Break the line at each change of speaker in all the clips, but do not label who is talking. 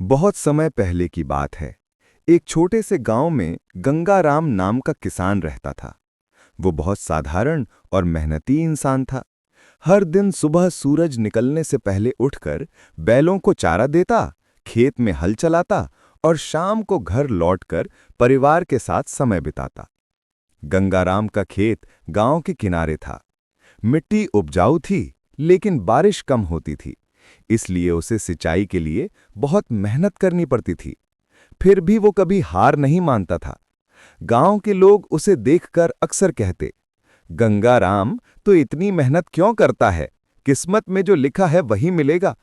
बहुत समय पहले की बात है। एक छोटे से गांव में गंगाराम नाम का किसान रहता था। वो बहुत साधारण और मेहनती इंसान था। हर दिन सुबह सूरज निकलने से पहले उठकर बैलों को चारा देता, खेत में हल चलाता और शाम को घर लौटकर परिवार के साथ समय बिताता। गंगाराम का खेत गांव के किनारे था। मिट्टी उपजाऊ थी, लेकिन बारिश कम होती थी, इसलिए उसे सिंचाई के लिए बहुत मेहनत करनी पड़ती थी। फिर भी वो कभी हार नहीं मानता था। गांव के लोग उसे देखकर अक्सर कहते, गंगाराम तो इतनी मेहनत क्यों करता है? किस्मत में जो लिखा है वही मिलेगा।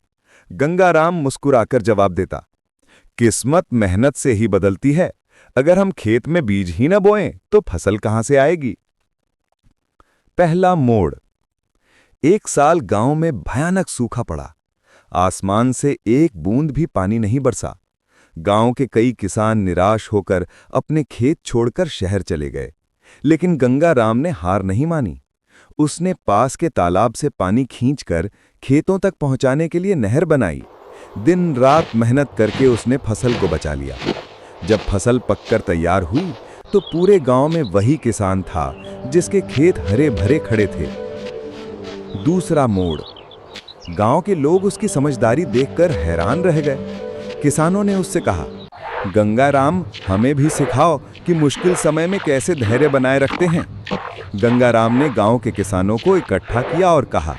गंगाराम मुस्कुराकर जवाब देता, किस्मत मेहनत से ही बदलती है। अगर हम खेत में बीज ही न बोएं तो फसल कहां से आएगी? पहला मोड़। एक साल गांव में भयानक सूखा पड़ा। आसमान से एक बूंद भी पानी नहीं बरसा। गांव के कई किसान निराश होकर अपने खेत छोड़कर शहर चले गए। लेकिन गंगाराम ने हार नहीं मानी। उसने पास के तालाब से पानी खींचकर खेतों तक पहुंचाने के लिए नहर बनाई। दिन रात मेहनत करके उसने फसल को बचा लिया। जब फसल पककर तैयार हुई तो पूरे गांव में वही किसान था जिसके खेत हरे भरे खड़े थे। दूसरा मोड़। गांव के लोग उसकी समझदारी देखकर हैरान रह गए। किसानों ने उससे कहा, गंगाराम, हमें भी सिखाओ कि मुश्किल समय में कैसे धैर्य बनाए रखते हैं। गंगाराम ने गांव के किसानों को इकट्ठा किया और कहा,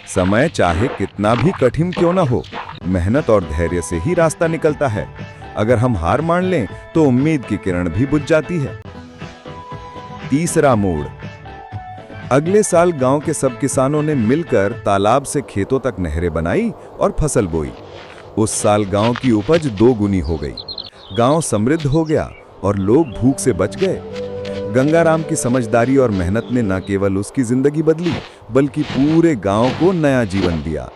समय चाहे कितना भी कठिन क्यों न हो, मेहनत और धैर्य से ही रास्ता निकलता है। अगर हम हार मान लें तो उम्मीद की किरण भी बुझ जाती है। तीसरा मोड़। अगले साल गांव के सब किसानों ने मिलकर तालाब से खेतों तक नहरें बनाई और फसल बोई। उस साल गांव की उपज 2 गुनी हो गई। गांव समृद्ध हो गया और लोग भूख से बच गए। गंगाराम की समझदारी और मेहनत ने न केवल उसकी जिंदगी बदली, बल्कि पूरे गांव को नया जीवन दिया।